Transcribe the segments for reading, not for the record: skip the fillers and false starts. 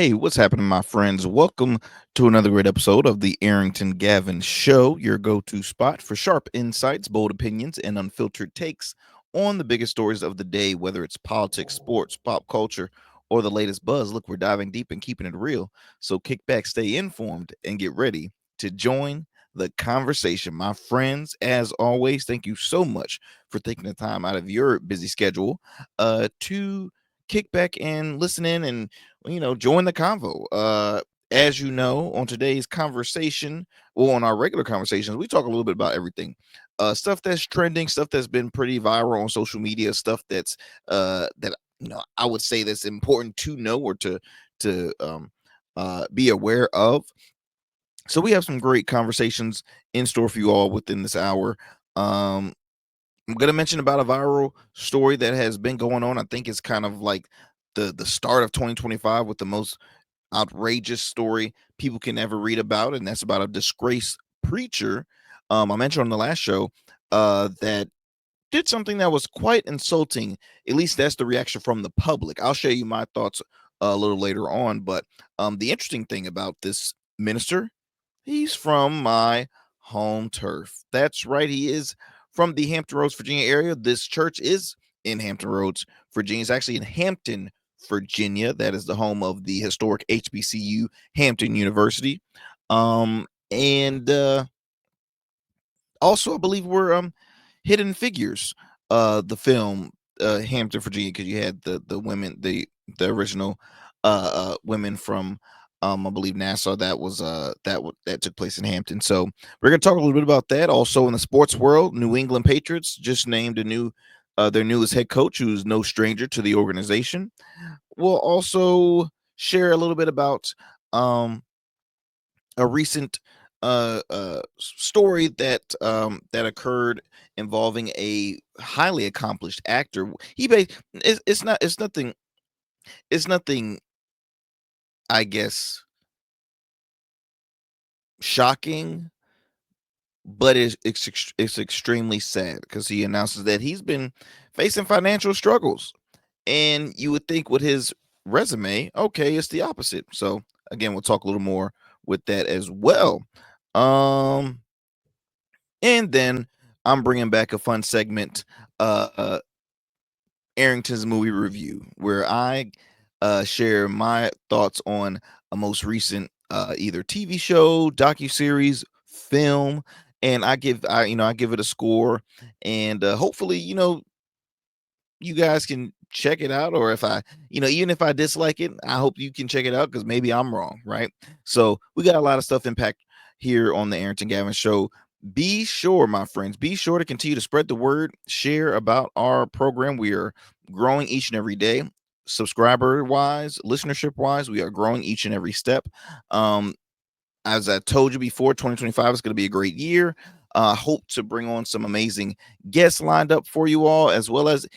Hey, what's happening, my friends? Welcome to another great episode of the Arrington Gavin Show, your go to spot for sharp insights, bold opinions, and unfiltered takes on the biggest stories of the day, whether it's politics, sports, pop culture, or the latest buzz. Look, we're diving deep and keeping it real. So kick back, stay informed, and get ready to join the conversation. My friends, as always, thank you so much for taking the time out of your busy schedule to kick back and listen in and join the convo. As you know, on today's conversation, well, on our regular conversations, we talk a little bit about everything. Stuff that's trending, stuff that's been pretty viral on social media, stuff that's that I would say that's important to know or to be aware of. So we have some great conversations in store for you all within this hour. Um, I'm gonna mention about a viral story that has been going on. I think it's kind of like the start of 2025 with the most outrageous story people can ever read about, and that's about a disgraced preacher. I mentioned on the last show that did something that was quite insulting. At least that's the reaction from the public. I'll share you my thoughts a little later on. But the interesting thing about this minister, he's from my home turf. That's right. He is from the Hampton Roads, Virginia area. This church is in Hampton Roads, Virginia. It's actually in Hampton, Virginia. That is the home of the historic HBCU, Hampton University. And also, I believe we're Hidden Figures, the film, Hampton, Virginia, because you had the women, the original women from I believe Nassau that was that took place in Hampton. So we're gonna talk a little bit about that. Also in the sports world, New England Patriots just named a new their newest head coach, who's no stranger to the organization. We'll also share a little bit about a recent story that occurred involving a highly accomplished actor. It's nothing, I guess, shocking, but it's extremely sad because he announces that he's been facing financial struggles, and you would think with his resume, okay, it's the opposite. So again, we'll talk a little more with that as well. Um, and then I'm bringing back a fun segment, Arrington's movie review, where I share my thoughts on a most recent either TV show, docu series, film, and I give it a score, and hopefully you guys can check it out, or if I even if I dislike it, I hope you can check it out because maybe I'm wrong, right? So we got a lot of stuff impact here on the Arrington Gavin Show. Be sure, my friends, be sure to continue to spread the word, share about our program. We are growing each and every day, subscriber wise, listenership wise. We are growing each and every step. um as I told you before, 2025 is going to be a great year. Hope to bring on some amazing guests lined up for you all, as well as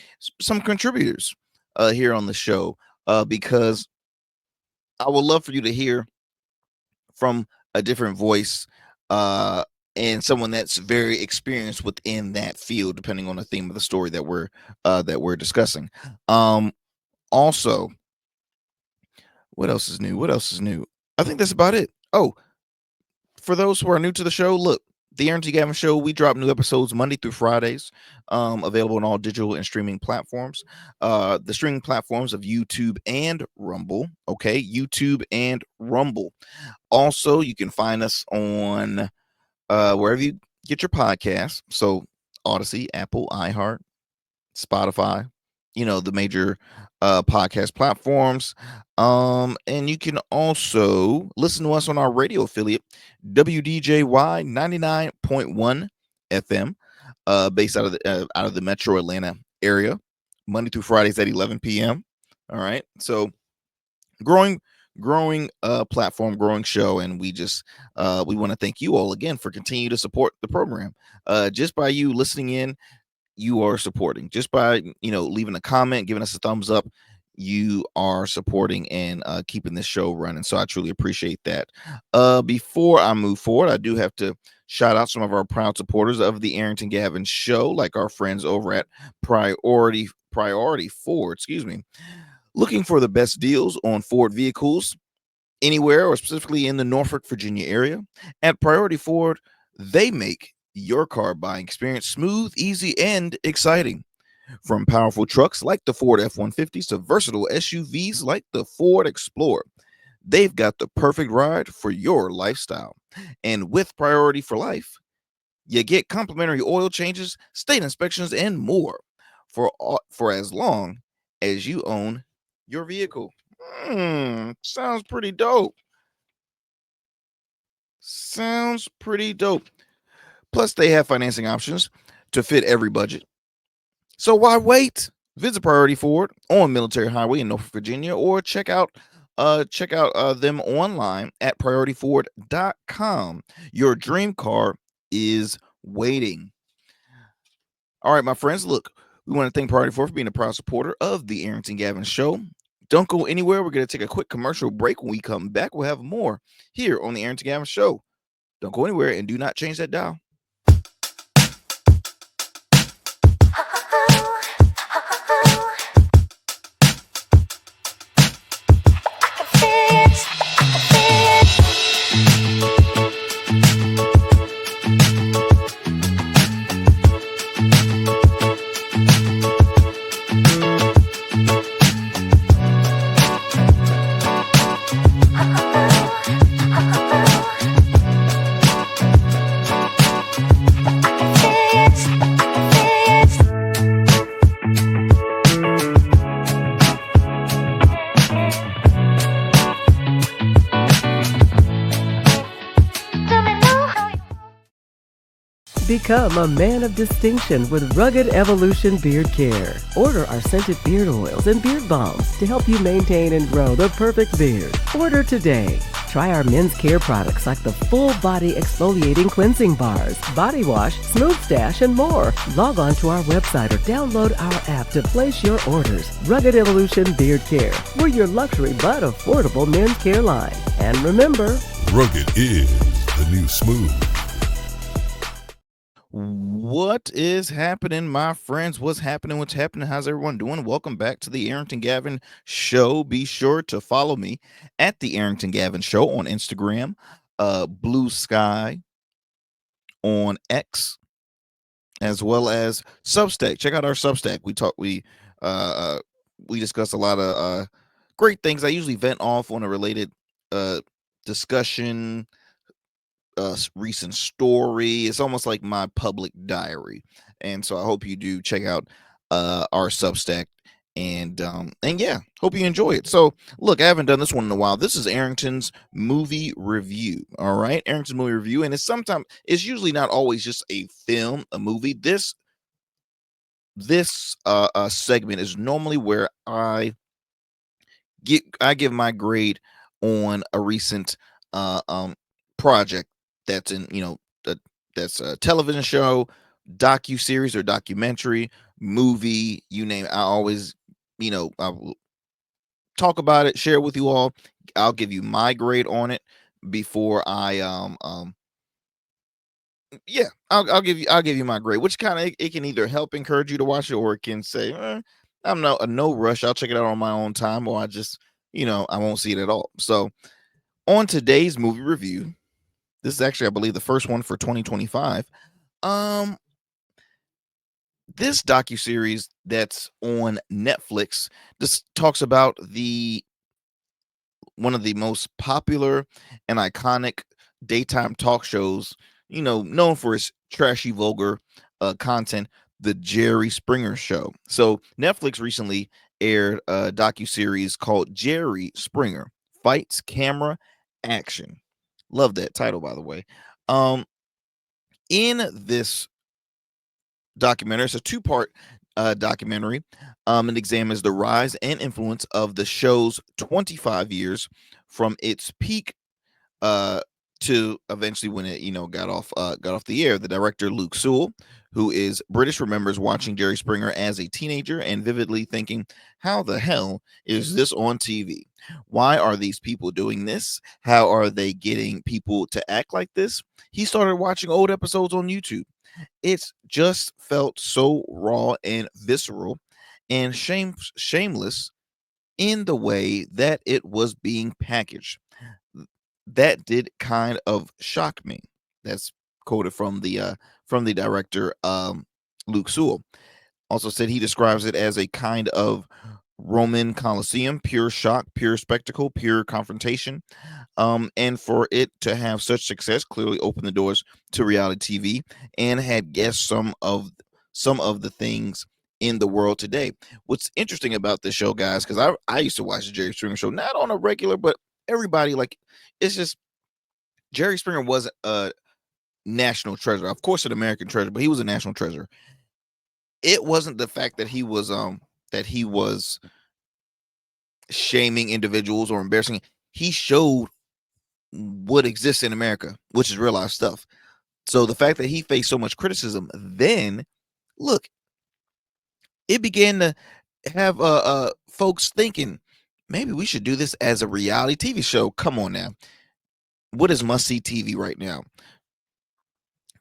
some contributors here on the show, because I would love for you to hear from a different voice, uh, and someone that's very experienced within that field, depending on the theme of the story that we're discussing. Um, Also, what else is new? What else is new? I think that's about it. Oh, for those who are new to the show, look, the Aaron T. Gavin Show, we drop new episodes Monday through Fridays, available on all digital and streaming platforms. The streaming platforms of YouTube and Rumble. Okay, YouTube and Rumble. Also, you can find us on wherever you get your podcasts. So, Odyssey, Apple, iHeart, Spotify, the major podcast platforms. And you can also listen to us on our radio affiliate, WDJY 99.1 FM, based out of the Metro Atlanta area, Monday through Fridays at 11 p.m. All right. So growing platform, growing show, and we want to thank you all again for continuing to support the program. Just by you listening in, you are supporting. Just by leaving a comment, giving us a thumbs up, you are supporting and keeping this show running. So I truly appreciate that. Before I move forward, I do have to shout out some of our proud supporters of the Arrington Gavin Show, like our friends over at Priority Ford. Excuse me. Looking for the best deals on Ford vehicles? anywhere or specifically in the Norfolk, Virginia area, at Priority Ford, they make your car buying experience smooth, easy, and exciting. From powerful trucks like the Ford F-150s to versatile SUVs like the Ford Explorer, they've got the perfect ride for your lifestyle. And with Priority for Life, you get complimentary oil changes, state inspections, and more for as long as you own your vehicle. Sounds pretty dope. Sounds pretty dope. Plus, they have financing options to fit every budget. So why wait? Visit Priority Ford on Military Highway in Norfolk, Virginia, or check out them online at priorityford.com. Your dream car is waiting. All right, my friends, look, we want to thank Priority Ford for being a proud supporter of the Arrington Gavin Show. Don't go anywhere. We're going to take a quick commercial break. When we come back, we'll have more here on the Arrington Gavin Show. Don't go anywhere and do not change that dial. Become a man of distinction with Rugged Evolution Beard Care. Order our scented beard oils and beard balms to help you maintain and grow the perfect beard. Order today. Try our men's care products like the full body exfoliating cleansing bars, body wash, smooth stash, and more. Log on to our website or download our app to place your orders. Rugged Evolution Beard Care. We're your luxury but affordable men's care line. And remember, rugged is the new smooth. What is happening, my friends? What's happening? What's happening? How's everyone doing? Welcome back to the Arrington Gavin Show. Be sure to follow me at the Arrington Gavin Show on Instagram, Blue Sky on X, as well as Substack. Check out our Substack. We discuss a lot of great things. I usually vent off on a related discussion, recent story. It's almost like my public diary, and so I hope you do check out our Substack, and yeah, hope you enjoy it. So look, I haven't done this one in a while. This is Arrington's movie review. All right, Arrington's movie review, and it's usually not always just a film, a movie. This segment is normally where I give my grade on a recent project that's that's a television show, docu series or documentary, movie, you name it. I always, I will talk about it, share it with you all. I'll give you my grade on it before I yeah, I'll give you my grade, which kind of it can either help encourage you to watch it, or it can say, I'm no rush. I'll check it out on my own time, or I just, I won't see it at all. So on today's movie review, this is actually, I believe, the first one for 2025. This docuseries that's on Netflix just talks about one of the most popular and iconic daytime talk shows, known for its trashy, vulgar content, the Jerry Springer Show. So Netflix recently aired a docuseries called Jerry Springer Fights, Camera, Action. Love that title, by the way. In this documentary, it's a two-part documentary. It examines the rise and influence of the show's 25 years from its peak to eventually when it got off the air. The director Luke Sewell, who is British, remembers watching Jerry Springer as a teenager and vividly thinking, how the hell is this on TV? Why are these people doing this? How are they getting people to act like this? He started watching old episodes on YouTube. It's just felt so raw and visceral and shameless in the way that it was being packaged. that did kind of shock me. That's quoted from the director, Luke Sewell. Also said he describes it as a kind of Roman Colosseum, pure shock, pure spectacle, pure confrontation. And for it to have such success clearly opened the doors to reality TV and had guessed some of the things in the world today. What's interesting about this show, guys, because I used to watch the Jerry Springer show, not on a regular, but everybody, like, it's just Jerry Springer was a national treasure. Of course, an American treasure, but he was a national treasure. It wasn't the fact that he was shaming individuals or embarrassing. He showed what exists in America, which is real life stuff. So the fact that he faced so much criticism, then look, it began to have folks thinking maybe we should do this as a reality TV show. Come on now, what is must see TV right now?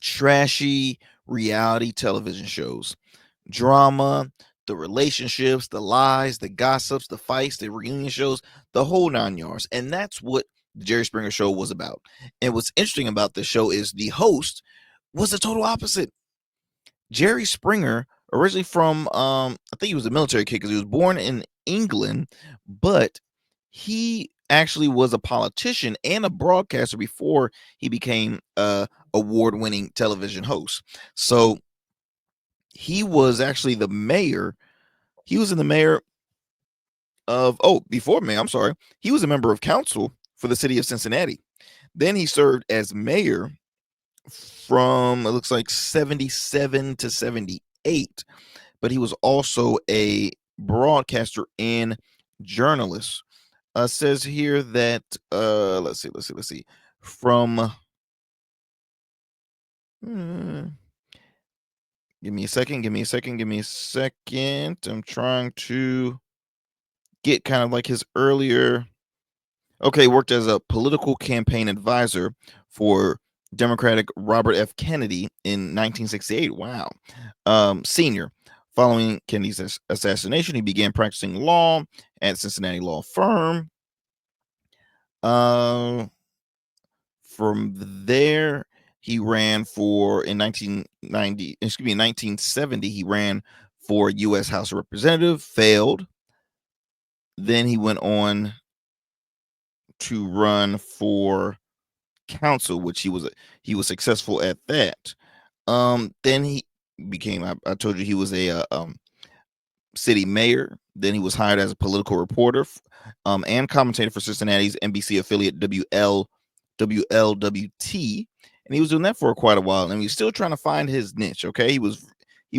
Trashy reality television shows, drama, the relationships, the lies, the gossips, the fights, the reunion shows, the whole nine yards. And that's what the Jerry Springer show was about. And what's interesting about this show is the host was the total opposite. Jerry Springer, originally from I think he was a military kid because he was born in England, but he actually was a politician and a broadcaster before he became a award-winning television host. So he was actually the mayor. He was in the mayor of before mayor, I'm sorry. He was a member of council for the city of Cincinnati. Then he served as mayor from, it looks like, 77 to 78, but he was also a broadcaster and journalist. Says here that let's see from hmm, give me a second. I'm trying to get kind of like his earlier. Okay, worked as a political campaign advisor for Democratic Robert F. Kennedy in 1968. Wow. Senior. Following Kennedy's assassination, he began practicing law at Cincinnati law firm. Uh, from there, he ran for in 1990, excuse me, in 1970, he ran for U.S. House of Representative, failed. Then he went on to run for council, which he was successful at that. Then he became, I told you he was a city mayor. Then he was hired as a political reporter and commentator for Cincinnati's NBC affiliate WLWT, and he was doing that for quite a while. And he was still trying to find his niche. Okay, he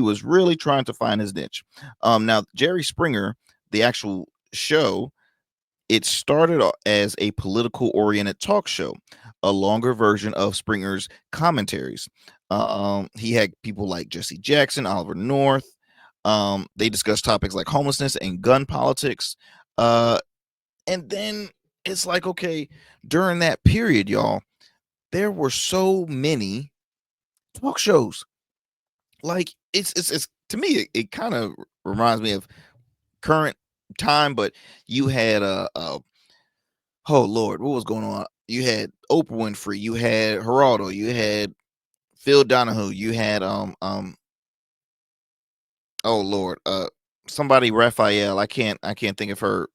was really trying to find his niche. Now Jerry Springer, the actual show, it started as a political oriented talk show, a longer version of Springer's commentaries. He had people like Jesse Jackson, Oliver North. They discussed topics like homelessness and gun politics. And then it's like, okay, during that period, y'all, there were so many talk shows. Like it's to me, it kind of reminds me of current time, but you had oh Lord, what was going on? You had Oprah Winfrey, you had Geraldo, you had Phil Donahue, you had oh Lord, somebody Raphael. I can't think of her.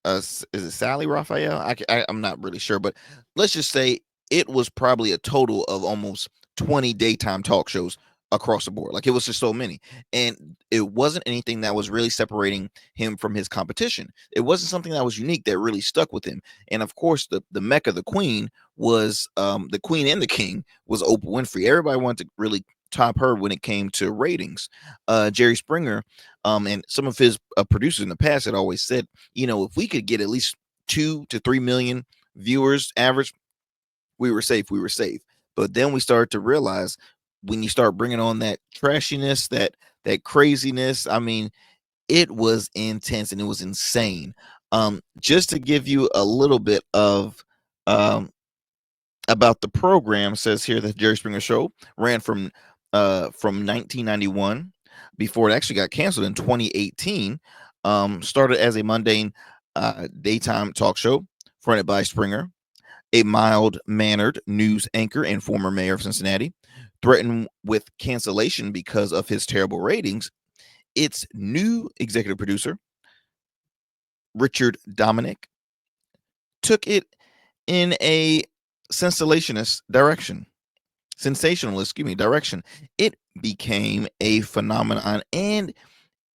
Is it Sally Raphael? I'm not really sure, but let's just say it was probably a total of almost 20 daytime talk shows across the board. Like, it was just so many, and it wasn't anything that was really separating him from his competition. It wasn't something that was unique that really stuck with him. And of course, the Mecca, the Queen was the Queen and the King was Oprah Winfrey. Everybody wanted to really top her when it came to ratings. Jerry Springer, and some of his producers in the past had always said, if we could get at least 2 to 3 million viewers average, we were safe. We were safe. But then we started to realize, when you start bringing on that trashiness, that craziness, I mean, it was intense and it was insane. Just to give you a little bit of about the program, says here that Jerry Springer Show ran from 1991, before it actually got canceled in 2018. Started as a mundane daytime talk show fronted by Springer. A mild-mannered news anchor and former mayor of Cincinnati, threatened with cancellation because of his terrible ratings, its new executive producer, Richard Dominic, took it in a sensationalist direction. Direction. It became a phenomenon, and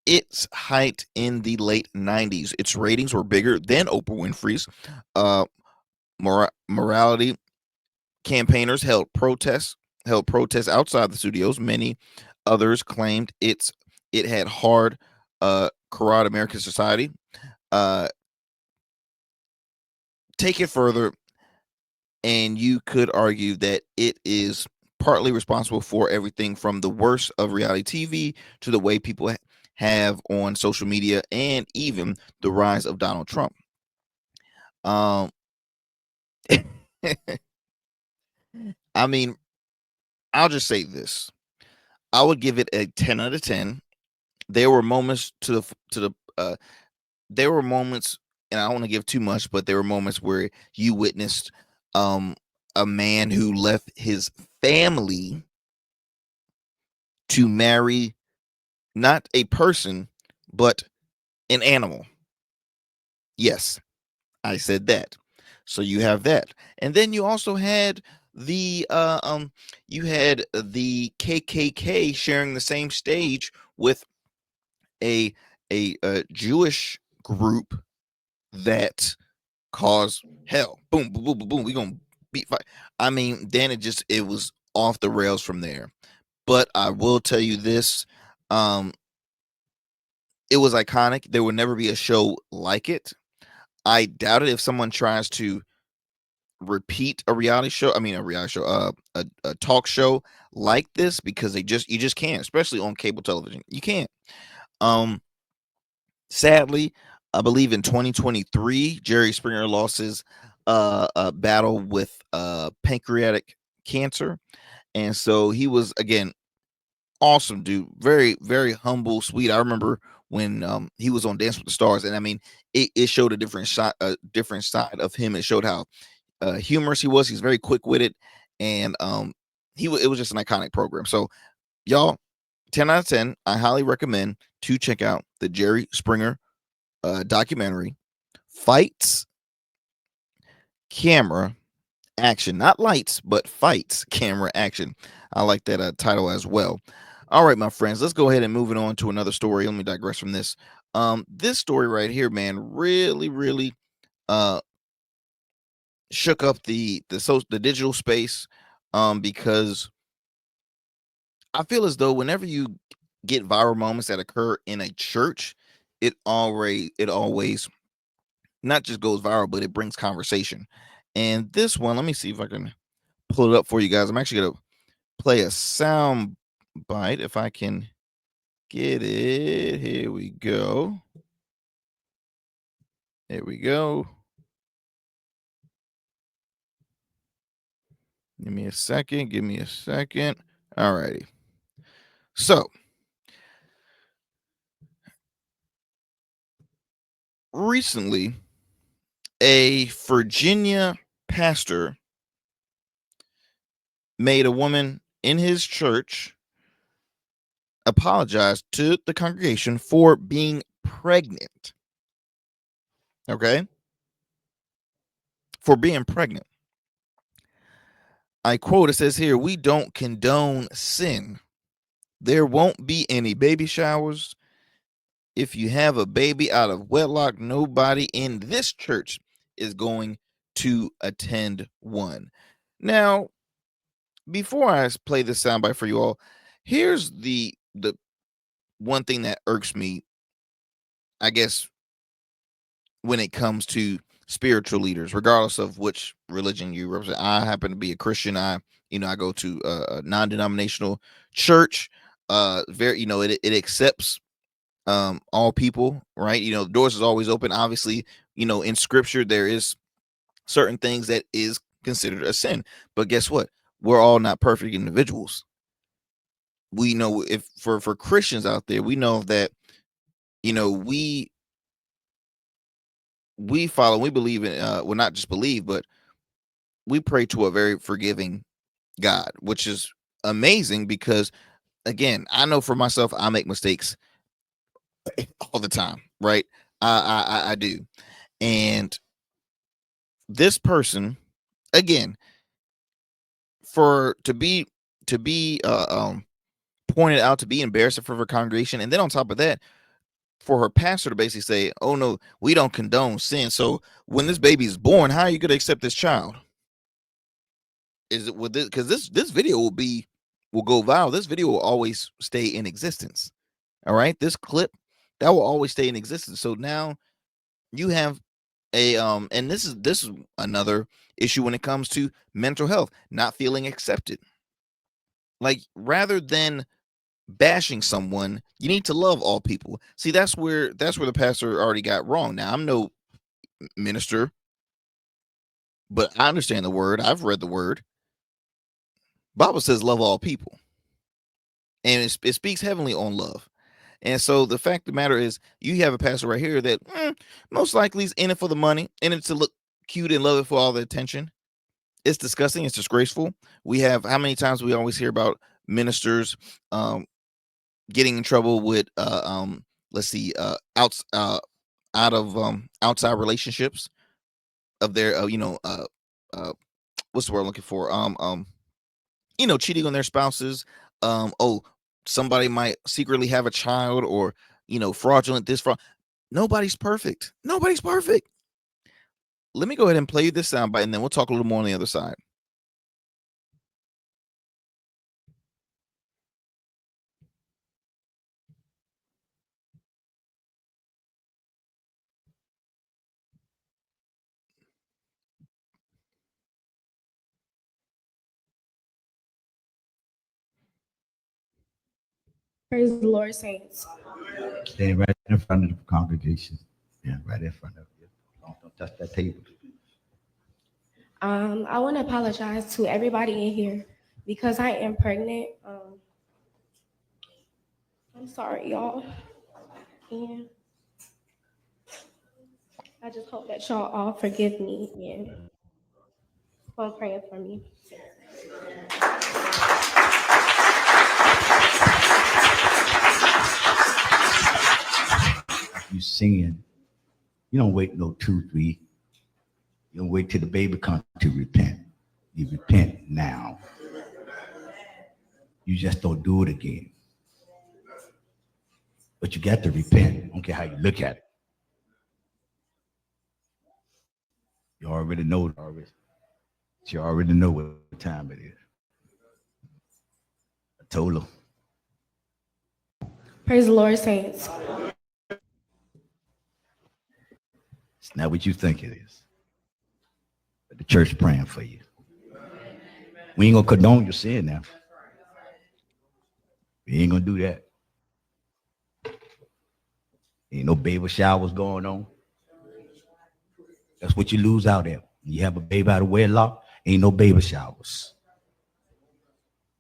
its height in the late 90s. Its ratings were bigger than Oprah Winfrey's. Uh, morality campaigners held protests outside the studios. Many others claimed it had hard corrupt American society. Uh, take it further, and you could argue that it is partly responsible for everything from the worst of reality TV to the way people have on social media, and even the rise of Donald Trump. Um, I mean, I'll just say this: I would give it a 10 out of 10. There were moments there were moments, and I don't want to give too much, but there were moments where you witnessed um a man who left his family to marry not a person, but an animal. Yes, I said that. So you have that. And then you also had the KKK sharing the same stage with a a Jewish group that caused hell. Boom, boom, boom, boom, boom. We gonna beat fight. I mean, then it was off the rails from there. But I will tell you this: um, it was iconic. There will never be a show like it. I doubt it if someone tries to repeat a reality show. I mean, a reality show, a talk show like this, because you just can't, especially on cable television. You can't. Um, Sadly, I believe in 2023, Jerry Springer lost his battle with pancreatic cancer, and so he was, again, awesome dude, very very humble, sweet. I remember when he was on Dance with the Stars, and I mean, it showed a different side of him. It showed how humorous he was. He's very quick witted, and it was just an iconic program. So y'all, 10 out of 10. I highly recommend to check out the Jerry Springer documentary. Fights, camera, action, not lights, but fights, camera, action. I like that title as well. All right, my friends, let's go ahead and move it on to another story. Let me digress from this. This story right here, man, really, really uh shook up the digital space, because I feel as though whenever you get viral moments that occur in a church, it always not just goes viral, but it brings conversation. And this one, let me see if I can pull it up for you guys. I'm actually gonna play a sound bite if I can get it. Here we go. There we go. Give me a second. Give me a second. All righty. So recently, a Virginia pastor made a woman in his church apologize to the congregation for being pregnant. Okay? For being pregnant. I quote, it says here, "We don't condone sin. There won't be any baby showers. If you have a baby out of wedlock, nobody in this church is going to attend one." Now, before I play this soundbite for you all, here's the one thing that irks me, I guess, when it comes to spiritual leaders, regardless of which religion you represent. I happen to be a Christian. I go to a non-denominational church. Very, it accepts all people, right? The doors is always open. Obviously, in scripture there is certain things that is considered a sin, but guess what? We're all not perfect individuals. We know, if for Christians out there, we know that we follow, we believe in, well, not just believe, but we pray to a very forgiving God, which is amazing because again, I know for myself, I make mistakes all the time, right? I do. And this person, again, for to be pointed out to be embarrassing for her congregation, and then on top of that, for her pastor to basically say, "Oh no, we don't condone sin." So when this baby is born, how are you going to accept this child? Is it with this? Because this video will go viral. This video will always stay in existence. All right, this clip that will always stay in existence. So now you have and this is another issue when it comes to mental health, not feeling accepted. Like rather than bashing someone, you need to love all people. See, that's where the pastor already got wrong. Now, I'm no minister, but I understand the word. I've read the word. Bible says love all people, and it speaks heavily on love. And so the fact of the matter is, you have a pastor right here that most likely is in it for the money, in it to look cute and love it for all the attention. It's disgusting. It's disgraceful. We have how many times we always hear about ministers um, getting in trouble with let's see out of outside relationships of their uh what's the word I'm looking for cheating on their spouses. Oh, somebody might secretly have a child, or fraudulent this fraud. Nobody's perfect. Let me go ahead and play you this soundbite, and then we'll talk a little more on the other side. Praise the Lord, saints. Stand right in front of the congregation. Yeah, right in front of you. Don't touch that table. I want to apologize to everybody in here because I am pregnant. I'm sorry, y'all. And I just hope that y'all all forgive me and for praying for me. You singing, you don't wait no 2, 3. You don't wait till the baby comes to repent. You repent now. You just don't do it again. But you got to repent. I don't care how you look at it. You already know it already. You already know what time it is. I told her. Praise the Lord, saints. It's not what you think it is. But the church praying for you. We ain't gonna condone your sin now. We ain't gonna do that. Ain't no baby showers going on. That's what you lose out there. You have a baby out of wedlock, ain't no baby showers.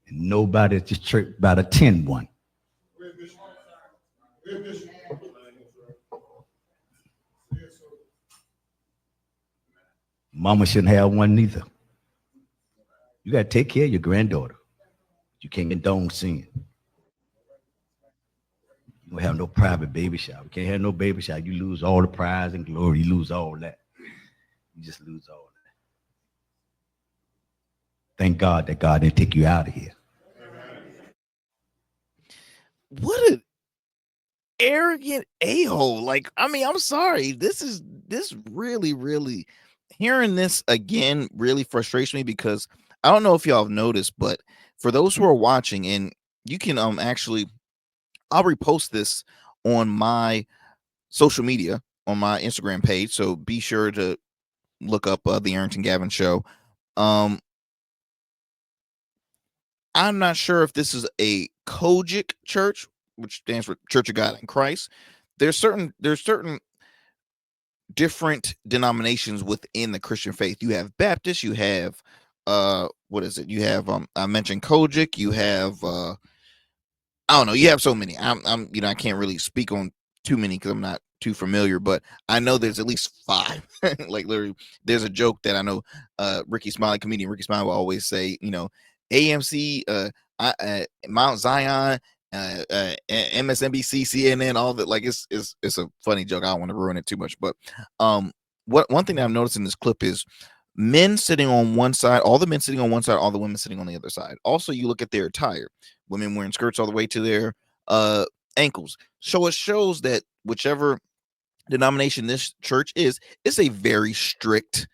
And nobody at this church about to attend one. Mama shouldn't have one neither. You got to take care of your granddaughter. You can't condone sin. You don't have no private baby shower. You can't have no baby shower. You lose all the pride and glory. You lose all that. You just lose all that. Thank God that God didn't take you out of here. What an arrogant a-hole. Like, I mean, I'm sorry. This really hearing this again really frustrates me, because I don't know if y'all have noticed, but for those who are watching, and you can actually, I'll repost this on my social media, on my Instagram page, so be sure to look up the Arrington Gavin show. I'm not sure if this is a Kojic church, which stands for Church of God in Christ. There's certain different denominations within the Christian faith. You have Baptist, you have what is it? You have I mentioned Kojic, you have I don't know, you have so many. I'm I can't really speak on too many because I'm not too familiar, but I know there's at least 5. Like literally, there's a joke that I know comedian Ricky Smiley will always say, AMC, Mount Zion, MSNBC, CNN, all that. Like it's a funny joke. I don't want to ruin it too much, but one thing that I've noticed in this clip is men sitting on one side, all the men sitting on one side, all the women sitting on the other side. Also, you look at their attire, women wearing skirts all the way to their ankles. So it shows that whichever denomination this church is, it's a very strict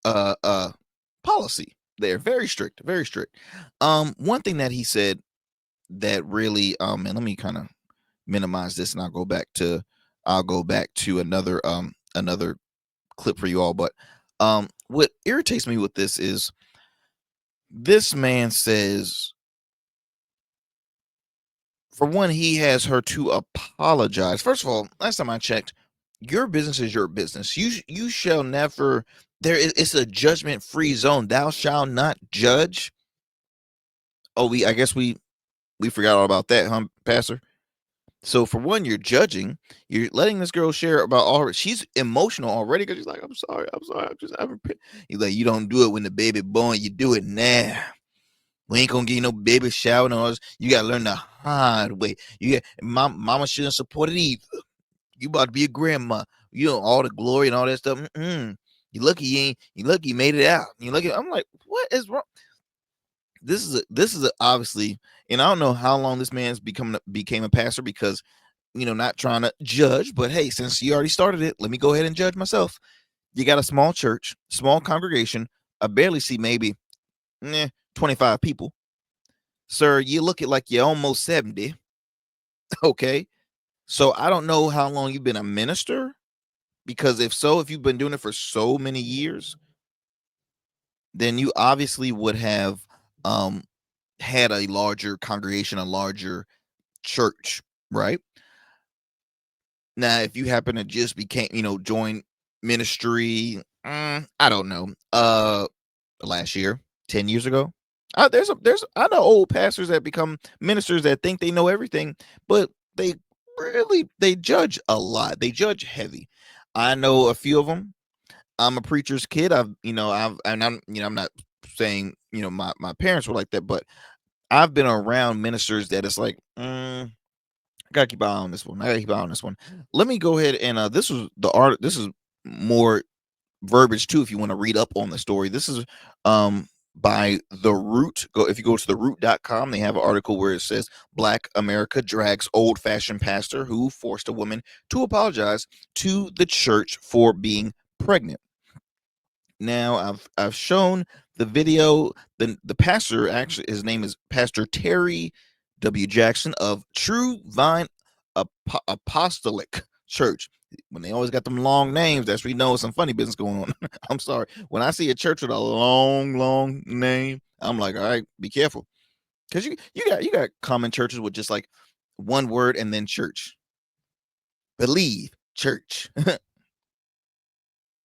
policy. They're very strict, very strict. One thing that he said that really and let me kind of minimize this, and I'll go back to another clip for you all. But what irritates me with this is this man says, for one, he has her to apologize. First of all, last time I checked, your business is your business. You shall never. It's a judgment-free zone. Thou shalt not judge. Oh, I guess we forgot all about that, huh, Pastor? So for one, you're judging. You're letting this girl share about all her. She's emotional already because she's like, I'm sorry. I'm just having. He's like, you don't do it when the baby born. You do it now. We ain't gonna get no baby shower and all this. You gotta learn the hard way. Mama shouldn't support it either. You about to be a grandma. You know all the glory and all that stuff. You lucky you lucky you made it out. You lucky. I'm like, what is wrong? This is obviously, and I don't know how long this man's became a pastor, because not trying to judge, but hey, since you already started it, let me go ahead and judge myself. You got a small church, small congregation. I barely see maybe 25 people. Sir, you look like you're almost 70. Okay. So I don't know how long you've been a minister, because if you've been doing it for so many years, then you obviously would have had a larger congregation, a larger church, right? Now, if you happen to just join ministry, I don't know. Last year, 10 years ago, I know old pastors that become ministers that think they know everything, but they judge a lot. They judge heavy. I know a few of them. I'm a preacher's kid. I'm not saying, my parents were like that, but I've been around ministers that it's like, I gotta keep an eye on this one. I gotta keep an eye on this one. Let me go ahead and this is more verbiage too, if you want to read up on the story. This is by The Root. If you go to theroot.com, they have an article where it says Black America drags old-fashioned pastor who forced a woman to apologize to the church for being pregnant. Now I've shown the video. The pastor, actually his name is Pastor Terry W. Jackson of True Vine Apostolic Church. When they always got them long names, that's when you know some funny business going on. I'm sorry. When I see a church with a long name, I'm like, all right, be careful. Because you got common churches with just like one word and then church. Believe church.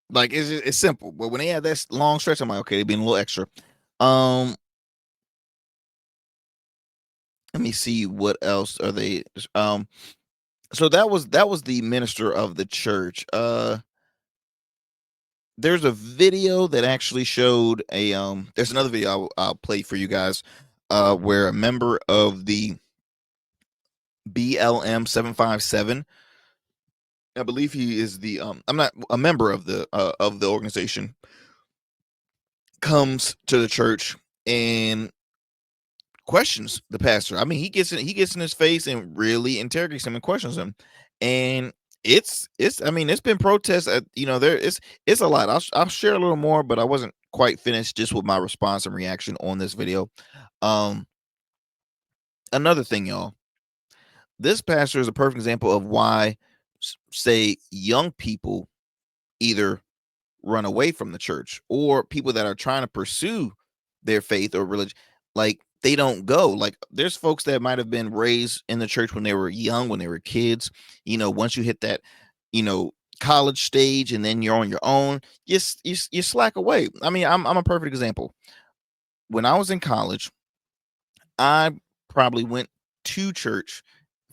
Like it's simple. But when they have that long stretch, I'm like, okay, they're being a little extra. Let me see what else are they. So that was the minister of the church. There's a video that actually showed there's another video I'll play for you guys, where a member of the BLM 757, I believe he is the I'm not a member of the organization, comes to the church and questions the pastor. I mean, he gets in his face and really interrogates him and questions him. And it's been protests at, it's a lot. I'll share a little more, but I wasn't quite finished just with my response and reaction on this video. Another thing, y'all, this pastor is a perfect example of why, say, young people either run away from the church, or people that are trying to pursue their faith or religion, like they don't go. Like there's folks that might have been raised in the church when they were young, when they were kids. Once you hit that, college stage and then you're on your own, you slack away. I mean, I'm a perfect example. When I was in college, I probably went to church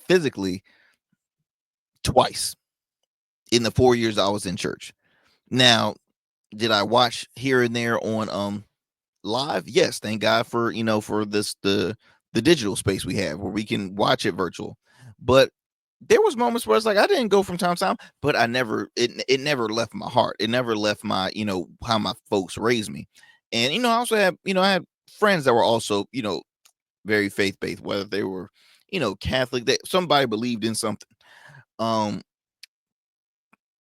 physically twice. in the 4 years I was in church. Now, did I watch here and there on live? Yes, thank God for for the digital space we have where we can watch it virtual. But there was moments where it's like I didn't go from time to time, but I never it never left my heart. It never left my how my folks raised me. And I also had I had friends that were also very faith based, whether they were Catholic, that somebody believed in something. Um,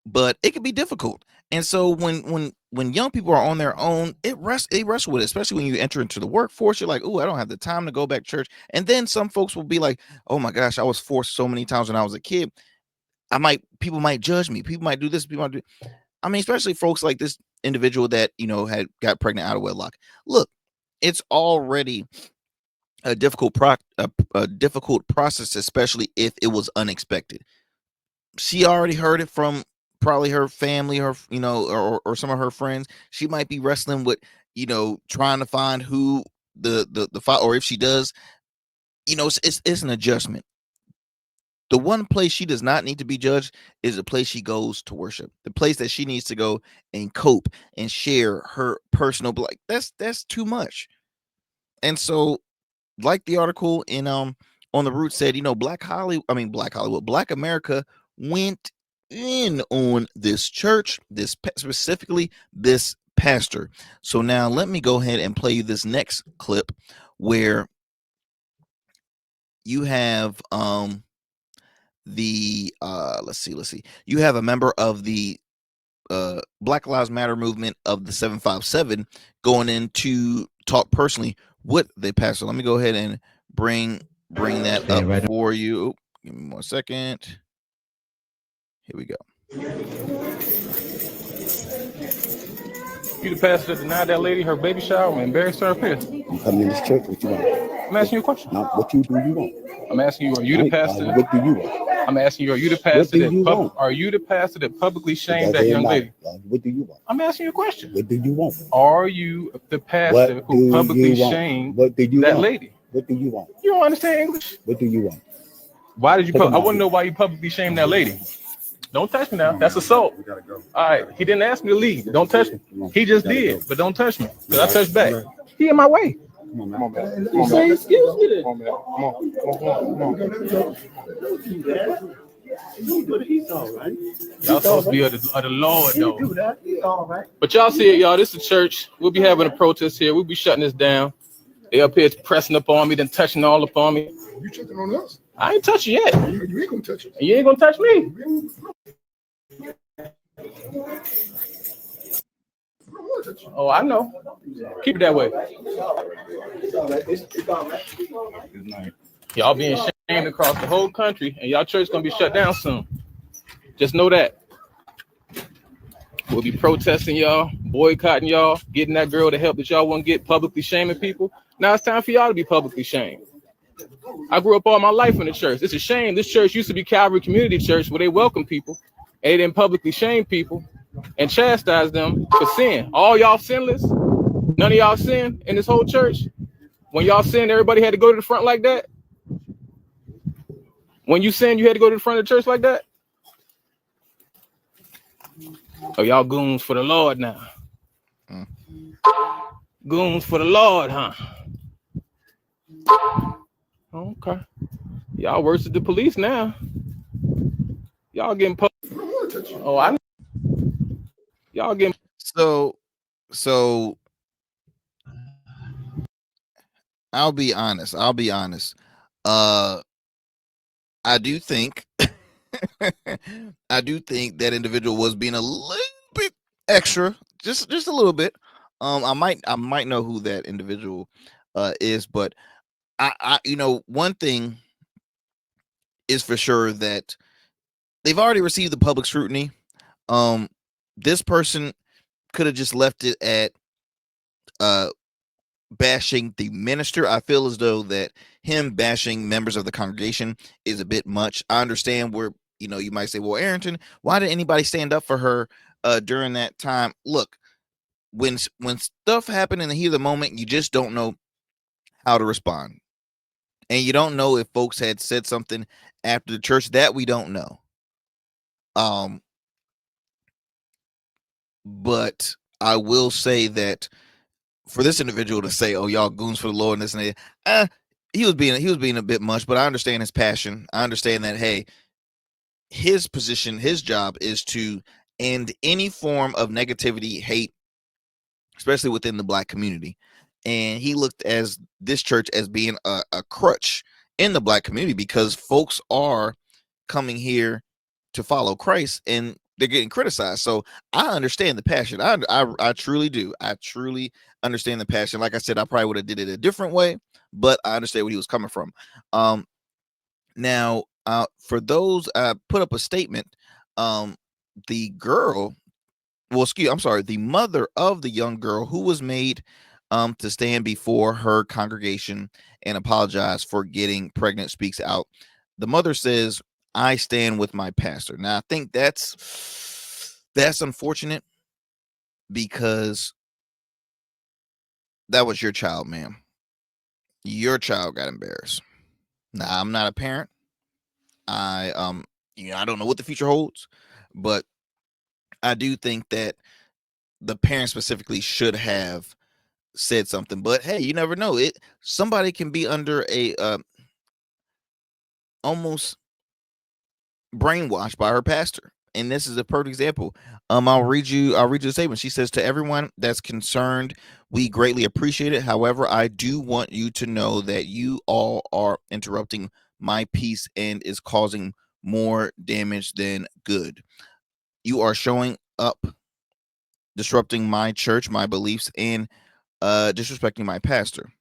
but it can be difficult. And so when young people are on their own, it wrestle with it, especially when you enter into the workforce. You're like, oh, I don't have the time to go back to church. And then some folks will be like, oh my gosh, I was forced so many times when I was a kid. People might judge me. People might do this. People might do. I mean, especially folks like this individual that had got pregnant out of wedlock. Look, it's already a difficult process, especially if it was unexpected. She already heard it from probably her family, her or some of her friends. She might be wrestling with trying to find who the or if she does, it's an adjustment. The one place she does not need to be judged is the place she goes to worship, the place that she needs to go and cope and share her personal, like that's too much. And so, like the article in on the Root said, Black Hollywood, Black America went in on this church, specifically this pastor. So now let me go ahead and play you this next clip where you have the let's see, you have a member of the Black Lives Matter movement of the 757 going in to talk personally with the pastor. Let me go ahead and bring that up right for you. Oop, give me 1 second. Here we go. You the pastor that denied that lady her baby shower and embarrassed her up here? I'm coming in this church. What you want? I'm asking you a question. Now, what do you want? I'm asking you, are you the pastor? What do you want? I'm asking you, are you the pastor Are you the pastor that publicly shamed that young lady? What do you want? I'm asking you a question. What do you want? Are you the pastor who publicly shamed that lady? What do you want? You don't understand English? What do you want? Why did you I want to know why you publicly shamed that lady. Don't touch me now. That's assault. We gotta go. All right. He didn't ask me to leave. Don't touch me. He just did, but don't touch me. Because I touched back. He in my way. Come on, man. Come on, man. You say excuse me then. Come on, man. Come on. Y'all supposed to be of the Lord, though. But y'all see it, y'all. This is a church. We'll be having a protest here. We'll be shutting this down. They up here pressing up on me, then touching all up on me. You checking on us? I ain't touching yet. You ain't gonna touch us. You ain't gonna touch me. Oh, I know. Keep it that way. Y'all being shamed across the whole country, and y'all church gonna be shut down soon. Just know that. We'll be protesting y'all, boycotting y'all, getting that girl the help that y'all want to get, publicly shaming people. Now it's time for y'all to be publicly shamed. I grew up all my life in the church. It's a shame. This church used to be Calvary Community Church where they welcome people and they didn't publicly shame people and chastise them for sin. All y'all sinless. None of y'all sin in this whole church. When y'all sin, everybody had to go to the front like that. When you sin, you had to go to the front of the church like that. Oh, y'all goons for the Lord now. Goons for the Lord, huh? Okay. Y'all worse than the police now. Y'all getting oh, I know. Y'all getting So I'll be honest. I do think that individual was being a little bit extra, just a little bit. I might know who that individual is, but I one thing is for sure that they've already received the public scrutiny. This person could have just left it at bashing the minister. I feel as though that him bashing members of the congregation is a bit much. I understand where you might say, well, Arrington, why did anybody stand up for her during that time? Look, when stuff happened in the heat of the moment, you just don't know how to respond. And you don't know if folks had said something after the church that we don't know. But I will say that for this individual to say, "Oh, y'all goons for the Lord," and this and that, he was being a bit much. But I understand his passion. I understand that, hey, his position, his job is to end any form of negativity, hate, especially within the Black community. And he looked as this church as being a crutch in the Black community, because folks are coming here to follow Christ and they're getting criticized. So I understand the passion. I truly do. I truly understand the passion. Like I said, I probably would have did it a different way, but I understand where he was coming from. Now, for those, I put up a statement. The girl, the mother of the young girl who was made to stand before her congregation and apologize for getting pregnant, speaks out. The mother says, "I stand with my pastor." Now, I think that's unfortunate, because that was your child, ma'am. Your child got embarrassed. Now, I'm not a parent. I I don't know what the future holds, but I do think that the parent specifically should have said something. But hey, you never know. Somebody can be under a almost brainwashed by her pastor. And this is a perfect example. I'll read you the statement. She says, "To everyone that's concerned, we greatly appreciate it. However, I do want you to know that you all are interrupting my peace and is causing more damage than good. You are showing up, disrupting my church, my beliefs, and disrespecting my pastor.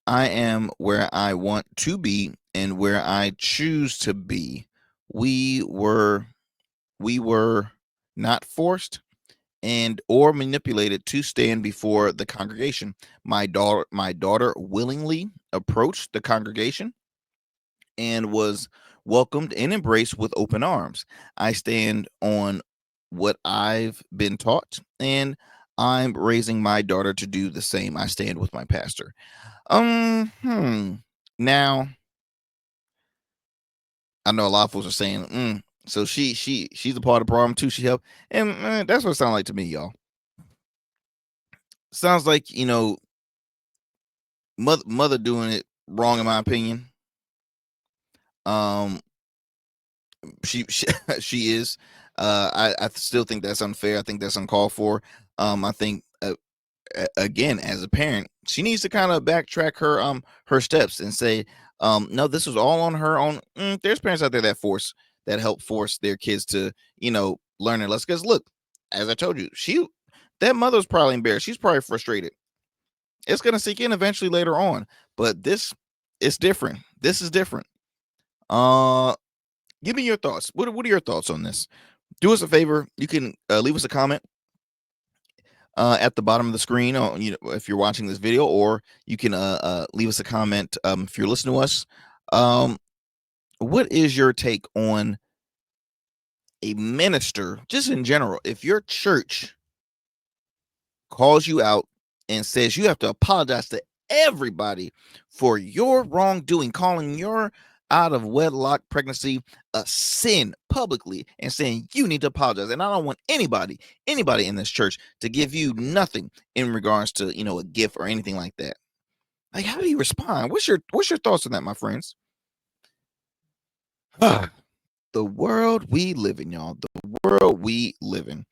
I am where I want to be and where I choose to be. We were not forced and or manipulated to stand before the congregation. My daughter willingly approached the congregation and was welcomed and embraced with open arms. I stand on what I've been taught, and I'm raising my daughter to do the same. I stand with my pastor." Now, I know a lot of folks are saying, so she's a part of the problem too. She helped, and that's what it sounds like to me, y'all. Sounds like, mother doing it wrong, in my opinion. She she is. I still think that's unfair. I think that's uncalled for. I think again, as a parent, she needs to kind of backtrack her steps and say, no, this was all on her own. There's parents out there that help force their kids to learn their lessons. Because look, as I told you, that mother's probably embarrassed. She's probably frustrated. It's gonna sink in eventually later on. But this is different. This is different. Give me your thoughts. What are your thoughts on this? Do us a favor. You can leave us a comment at the bottom of the screen, if you're watching this video, or you can leave us a comment if you're listening to us. What is your take on a minister, just in general? If your church calls you out and says you have to apologize to everybody for your wrongdoing, calling your out of wedlock pregnancy a sin publicly, and saying you need to apologize, and I don't want anybody in this church to give you nothing in regards to a gift or anything like that. Like, how do you respond? What's your thoughts on that, my friends? The world we live in, y'all. The world we live in.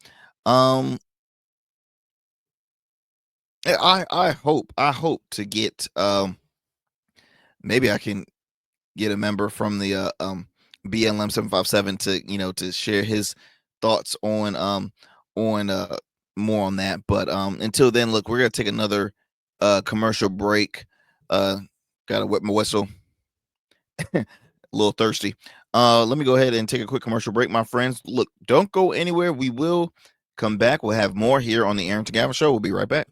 I hope to get maybe I can get a member from the BLM 757 to share his thoughts on more on that. But until then, look, we're gonna take another commercial break. Gotta wet my whistle. A little thirsty. Let me go ahead and take a quick commercial break, my friends. Look, don't go anywhere. We will come back. We'll have more here on the Arrington Gavin Show. We'll be right back.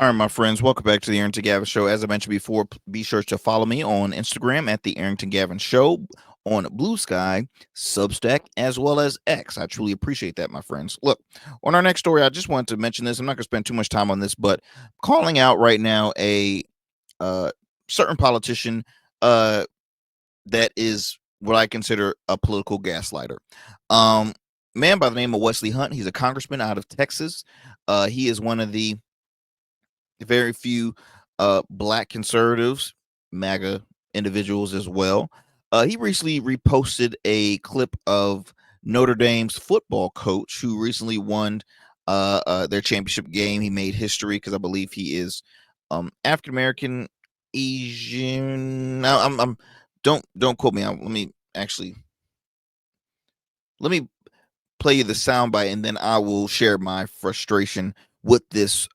All right, my friends, welcome back to the Arrington Gavin Show. As I mentioned before, be sure to follow me on Instagram at the Arrington Gavin Show, on Blue Sky, Substack, as well as X. I truly appreciate that, my friends. Look, on our next story, I just wanted to mention this. I'm not going to spend too much time on this, but calling out right now a certain politician that is what I consider a political gaslighter. Man by the name of Wesley Hunt. He's a congressman out of Texas. He is one of the very few black conservatives, MAGA individuals as well. He recently reposted a clip of Notre Dame's football coach who recently won their championship game. He made history because I believe he is African American, Asian. Now, I'm don't quote me. Let me play you the soundbite, and then I will share my frustration with this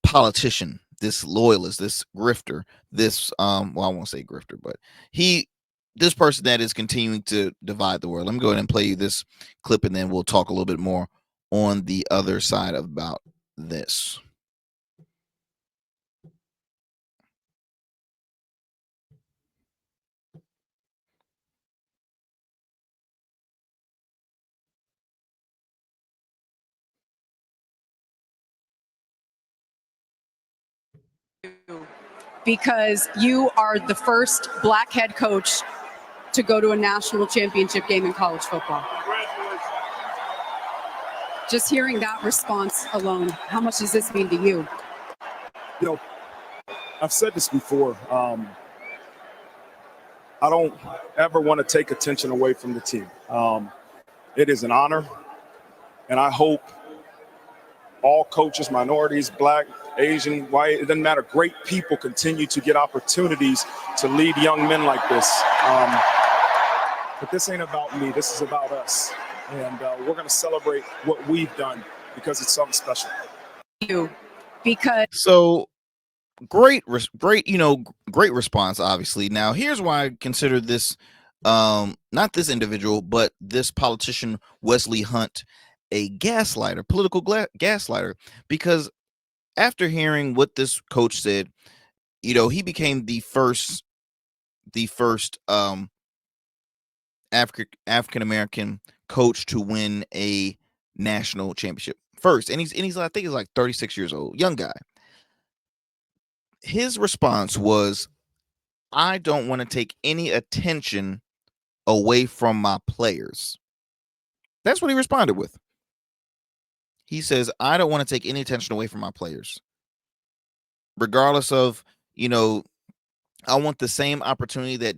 politician, this loyalist, this grifter, this well, I won't say grifter, but this person that is continuing to divide the world. Let me go ahead and play you this clip, and then we'll talk a little bit more on the other side about this. Because you are the first black head coach to go to a national championship game in college football. Just hearing that response alone, how much does this mean to you? You know, I've said this before. I don't ever want to take attention away from the team. It is an honor, and I hope all coaches, minorities, black, Asian, white, it doesn't matter, great people continue to get opportunities to lead young men like this. But this ain't about me. This is about us. And we're going to celebrate what we've done because it's something special. So great, great response, obviously. Now, here's why I consider this, not this individual, but this politician, Wesley Hunt, a gaslighter, political gaslighter, because after hearing what this coach said, he became the first African American coach to win a national championship first, and he's I think he's like 36 years old, young guy. His response was, "I don't want to take any attention away from my players." That's what he responded with. He says, "I don't want to take any attention away from my players, regardless of, I want the same opportunity that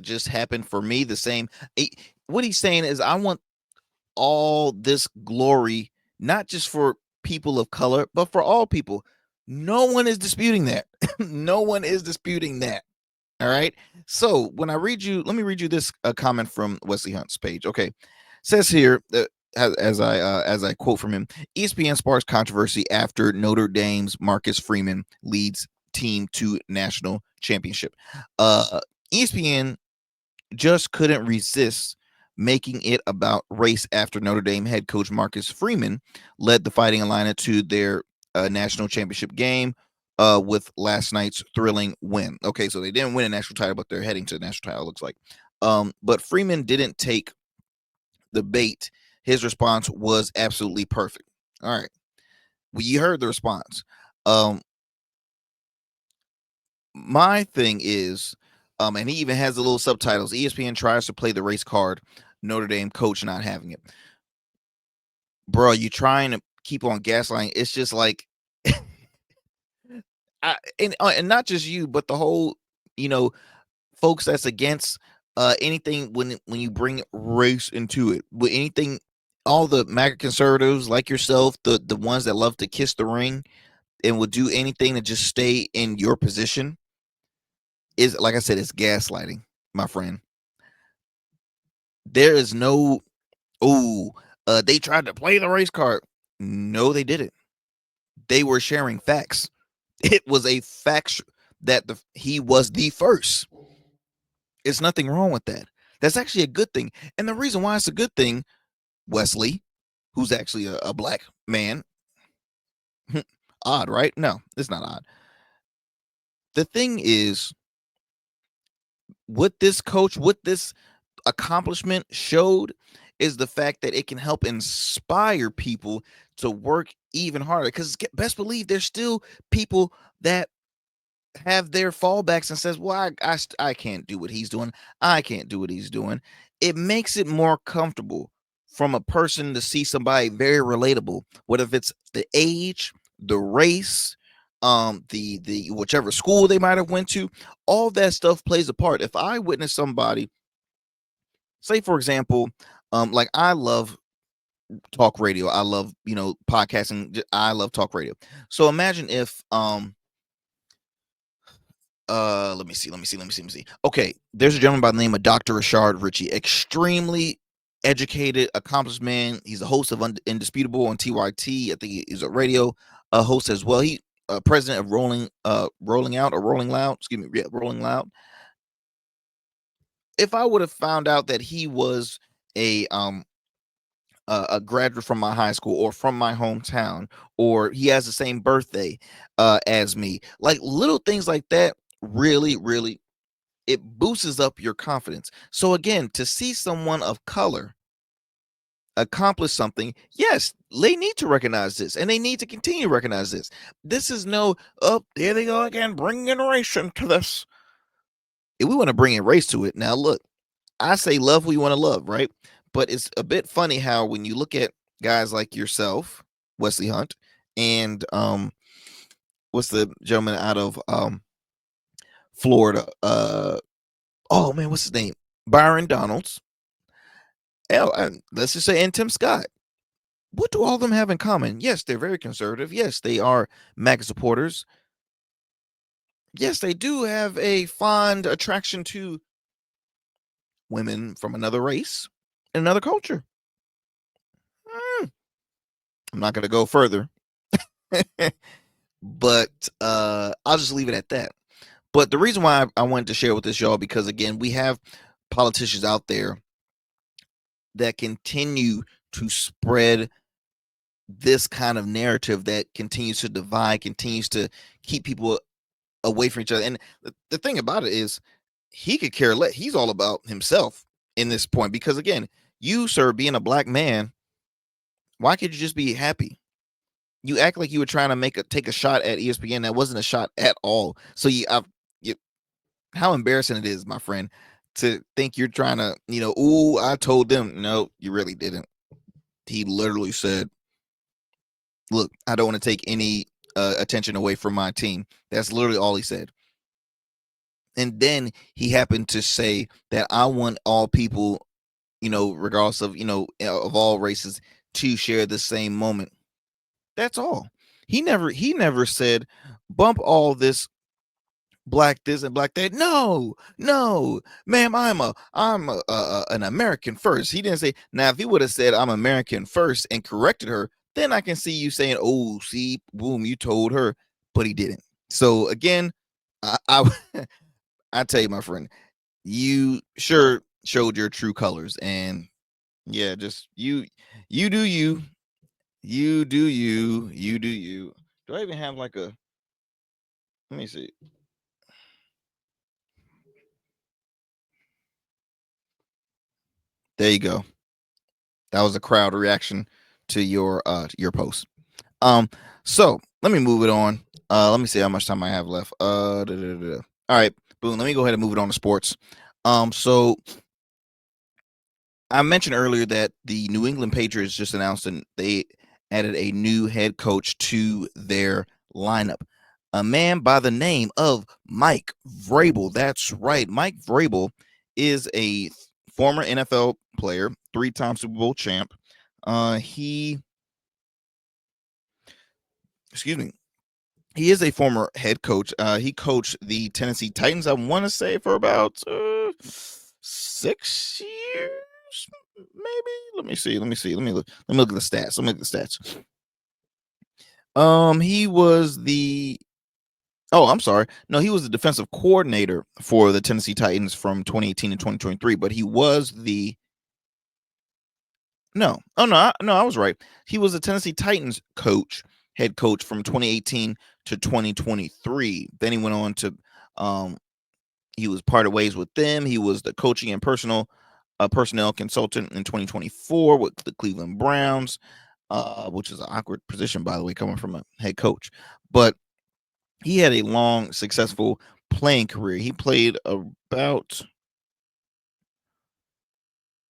just happened for me. The same." What he's saying is, I want all this glory, not just for people of color, but for all people. No one is disputing that. No one is disputing that. All right. So when let me read you this comment from Wesley Hunt's page. Okay. It says here, as I quote from him, ESPN sparks controversy after Notre Dame's Marcus Freeman leads team to national championship. ESPN just couldn't resist making it about race after Notre Dame head coach Marcus Freeman led the Fighting Illini to their national championship game with last night's thrilling win. Okay, so they didn't win a national title, but they're heading to the national title, it looks like. But Freeman didn't take the bait. His response was absolutely perfect. All right. Well, you heard the response. My thing is, and he even has the little subtitles, ESPN tries to play the race card, Notre Dame coach not having it. Bro, you trying to keep on gaslighting. It's just like, and not just you, but the whole, folks that's against anything when you bring race into it. With anything, all the MAGA conservatives like yourself, the ones that love to kiss the ring and will do anything to just stay in your position, is, like I said, it's gaslighting, my friend. There is no, they tried to play the race card. No, they didn't. They were sharing facts. It was a fact that he was the first. It's nothing wrong with that. That's actually a good thing. And the reason why it's a good thing, Wesley, who's actually a black man, Odd, right? No, it's not odd. The thing is, what this accomplishment showed is the fact that it can help inspire people to work even harder. Because best believe there's still people that have their fallbacks and says, well, I can't do what he's doing. I can't do what he's doing. It makes it more comfortable from a person to see somebody very relatable, whether if it's the age, the race, the whichever school they might have went to. All that stuff plays a part. If I witness somebody, say for example, like I love talk radio, I love podcasting, I love talk radio. So imagine if let me see. Okay, there's a gentleman by the name of Dr. Rashard Ritchie, extremely educated, accomplished man. He's a host of Indisputable on TYT. I think he's a radio host as well. He president of Rolling Loud. Excuse me, yeah, Rolling Loud. If I would have found out that he was a graduate from my high school or from my hometown, or he has the same birthday as me, like little things like that, really it boosts up your confidence. So again, to see someone of color accomplish something, yes, they need to recognize this, and they need to continue to recognize this. This is no, oh, there they go again, bringing race into this. If we want to bring in race to it, now look, I say love who you want to love, right? But it's a bit funny how when you look at guys like yourself, Wesley Hunt, and what's the gentleman out of Florida? Oh man, what's his name? Byron Donalds. Let's just say, and Tim Scott. What do all of them have in common? Yes, they're very conservative. Yes, they are MAGA supporters. Yes, they do have a fond attraction to women from another race, another culture. I'm not going to go further, but I'll just leave it at that. But the reason why I wanted to share with this, y'all, because again, we have politicians out there that continue to spread this kind of narrative that continues to divide, continues to keep people away from each other. And the thing about it is, he could care less. He's all about himself in this point, because again, you, sir, being a black man, why could you just be happy? You act like you were trying to take a shot at ESPN. That wasn't a shot at all. So how embarrassing it is, my friend, to think you're trying to, ooh, I told them. No, you really didn't. He literally said, look, I don't want to take any attention away from my team. That's literally all he said. And then he happened to say that I want all people, regardless of, of all races, to share the same moment. That's all. He never said bump all this black this and black that. No, ma'am, I'm an American first. He didn't say. Now, if he would have said I'm American first and corrected her, then I can see you saying, oh, see, boom, you told her, but he didn't. So again, I I tell you, my friend, you sure showed your true colors, and yeah, just you do you. You do you. You do you. Do I even have like a? Let me see. There you go. That was a crowd reaction to your post. So let me move it on. Let me see how much time I have left. All right, boom. Let me go ahead and move it on to sports. So I mentioned earlier that the New England Patriots just announced and they added a new head coach to their lineup. A man by the name of Mike Vrabel. That's right. Mike Vrabel is a former NFL player, 3-time Super Bowl champ. He is a former head coach. He coached the Tennessee Titans, I want to say, for about 6 years, maybe. Let me see. Let me look at the stats. He was the I'm sorry. No, he was the defensive coordinator for the Tennessee Titans from 2018 to 2023, but he was the I was right. He was the Tennessee Titans coach head coach from 2018 to 2023. Then he went on to he was parted ways with them. He was the coaching and personnel consultant in 2024 with the Cleveland Browns, which is an awkward position, by the way, coming from a head coach. But he had a long, successful playing career. He played about,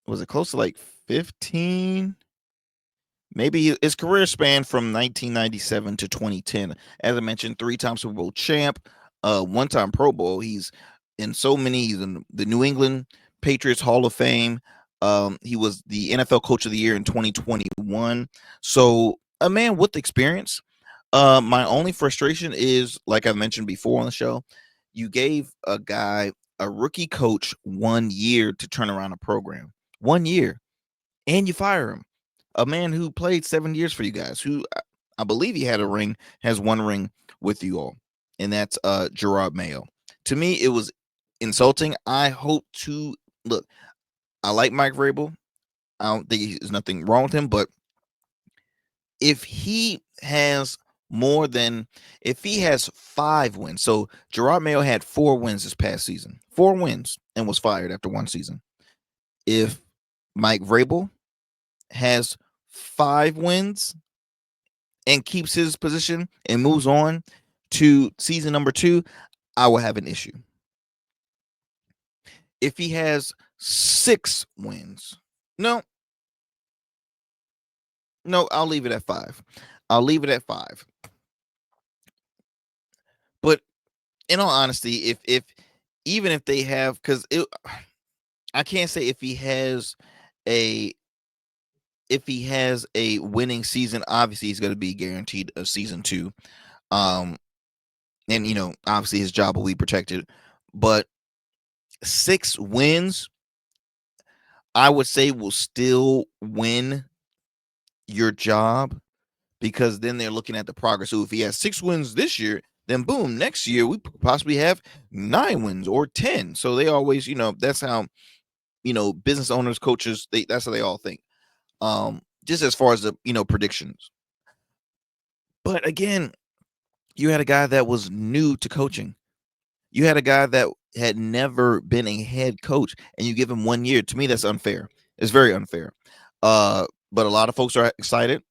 was it close to like 15? Maybe his career spanned from 1997 to 2010. As I mentioned, 3-time Super Bowl champ, 1-time Pro Bowl. He's in so many. He's in the New England Patriots Hall of Fame. He was the NFL Coach of the Year in 2021. So a man with experience. My only frustration is, like I mentioned before on the show, you gave a rookie coach 1 year to turn around a program. 1 year. And you fire him. A man who played 7 years for you guys, who I believe he had has 1 ring with you all. And that's Gerard Mayo. To me, it was insulting. I hope to look. I like Mike Vrabel. I don't think there's nothing wrong with him, but if he has 5 wins, so Gerard Mayo had 4 wins this past season, 4 wins, and was fired after 1 season. If Mike Vrabel has 5 wins and keeps his position and moves on to season number 2, I will have an issue. If he has 6 wins, no, I'll leave it at 5. I'll leave it at 5. But in all honesty, if even if they have, because I can't say if he has a winning season, obviously he's going to be guaranteed a season 2. And obviously his job will be protected. But 6 wins, I would say, will still win your job, because then they're looking at the progress. So if he has 6 wins this year, then boom, next year we possibly have 9 wins or 10. So they always, that's how, business owners, coaches, that's how they all think. Just as far as the, predictions. But again, you had a guy that was new to coaching. You had a guy that had never been a head coach, and you give him 1 year. To me, that's unfair. It's very unfair. But a lot of folks are excited.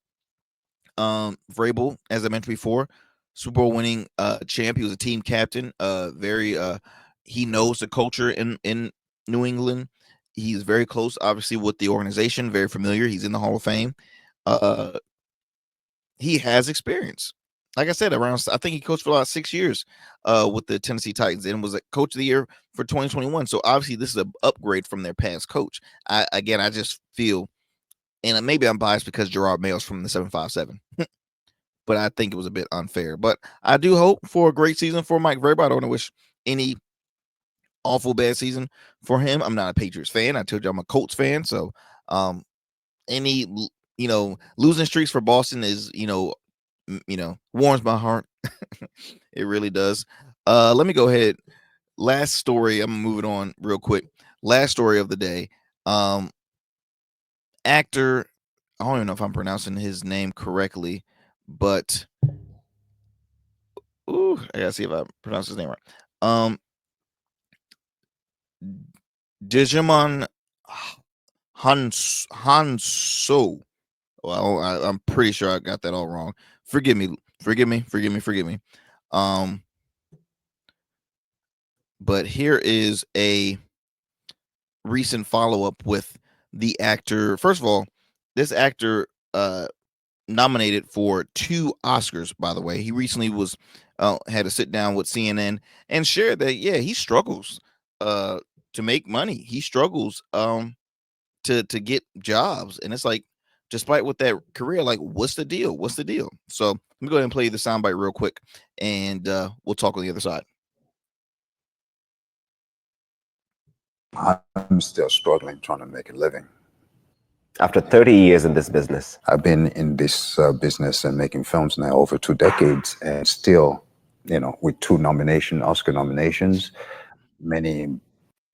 Vrabel, as I mentioned before, Super Bowl winning champ. He was a team captain. He knows the culture in New England. He's very close, obviously, with the organization. Very familiar. He's in the Hall of Fame. He has experience. Like I said, I think he coached for about 6 years with the Tennessee Titans and was a coach of the year for 2021. So obviously this is an upgrade from their past coach. I just feel, and maybe I'm biased because Gerard Mayo's from the 757, but I think it was a bit unfair. But I do hope for a great season for Mike Vrabel. I don't want to wish any awful bad season for him. I'm not a Patriots fan. I told you I'm a Colts fan. So any losing streaks for Boston is warms my heart. It really does. Let me go ahead. Last story. I'm moving on real quick. Last story of the day. Actor, I don't even know if I'm pronouncing his name correctly, but I gotta see if I pronounce his name right. Digimon Hanso. Well, I'm pretty sure I got that all wrong. Forgive me. But here is a recent follow-up with the actor. First of all, this actor nominated for 2 Oscars, by the way. He recently was had to sit down with CNN and share that he struggles to make money. He struggles to get jobs, and it's like, despite with that career, like, what's the deal? So let me go ahead and play the soundbite real quick, and we'll talk on the other side. I'm still struggling trying to make a living. After 30 years in this business? I've been in this business and making films now over 2 decades, and still, with 2 Oscar nominations, many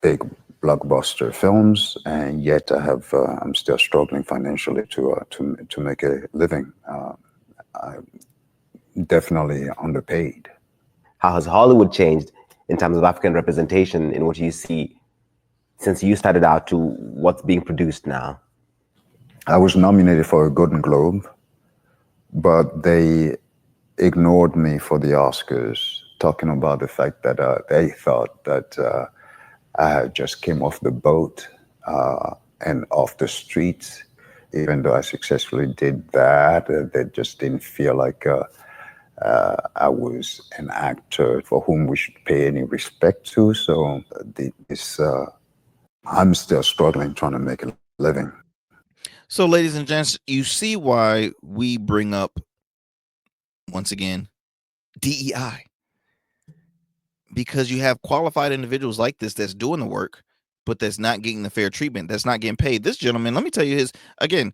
big blockbuster films, and yet I'm still struggling financially to make a living. definitely underpaid. How has Hollywood changed in terms of African representation in what you see since you started out to what's being produced now? I was nominated for a Golden Globe, but they ignored me for the Oscars, talking about the fact that they thought that I had just came off the boat and off the streets. Even though I successfully did that, they just didn't feel like I was an actor for whom we should pay any respect to. So I'm still struggling trying to make a living. So, ladies and gents, you see why we bring up, once again, DEI. Because you have qualified individuals like this that's doing the work, but that's not getting the fair treatment, that's not getting paid. This gentleman, let me tell you his, again,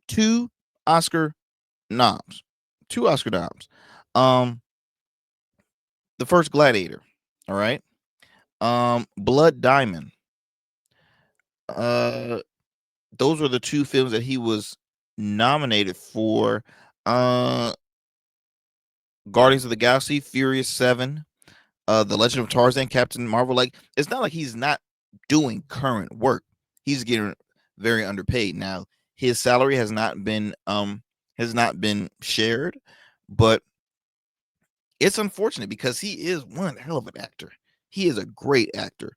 2 Oscar noms. 2 Oscar noms. The first Gladiator, all right? Blood Diamond. Those were the 2 films that he was nominated for. Guardians of the Galaxy, Furious 7, The Legend of Tarzan, Captain Marvel. Like, it's not like he's not doing current work. He's getting very underpaid. Now, his salary has not been shared, but it's unfortunate because he is one hell of an actor. He is a great actor.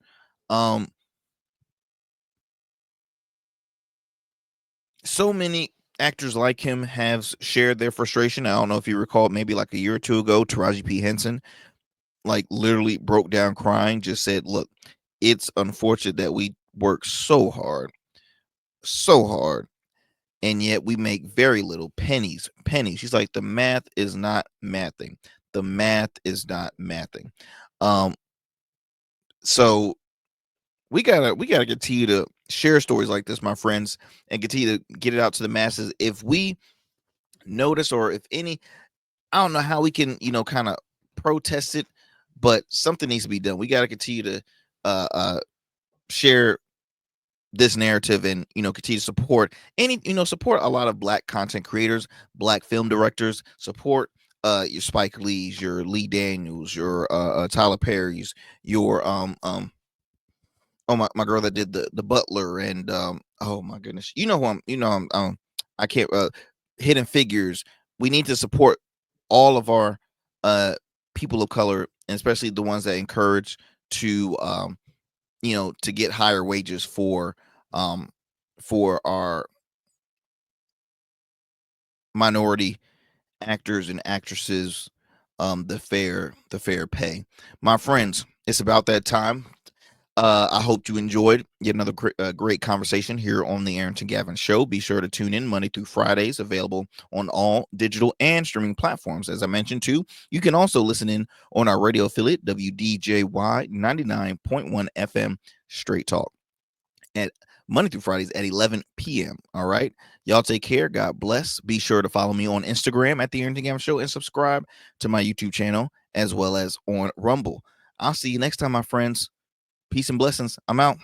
So many actors like him have shared their frustration. I don't know if you recall, maybe like a year or 2 ago, Taraji P. Henson, like, literally broke down crying, just said, look, it's unfortunate that we work so hard, and yet we make very little pennies. She's like, the math is not mathing. The math is not mathing. So we gotta continue to share stories like this, my friends, and continue to get it out to the masses. If we notice, or if any, I don't know how we can, kind of protest it, but something needs to be done. We got to continue to share this narrative, and continue to support support a lot of Black content creators, Black film directors. Support your Spike Lees, your Lee Daniels, your Tyler Perry's, your my girl that did the Butler, and oh my goodness, I can't Hidden Figures. We need to support all of our people of color, and especially the ones that encourage to to get higher wages for our minority actors and actresses, the fair pay. My friends, it's about that time. I hope you enjoyed yet another great conversation here on the Arrington Gavin Show. Be sure to tune in Monday through Fridays, available on all digital and streaming platforms. As I mentioned too, you can also listen in on our radio affiliate, WDJY 99.1 FM Straight Talk, at Monday through Fridays at 11 p.m. All right. Y'all take care. God bless. Be sure to follow me on Instagram at the Arrington Gavin Show, and subscribe to my YouTube channel as well as on Rumble. I'll see you next time, my friends. Peace and blessings. I'm out.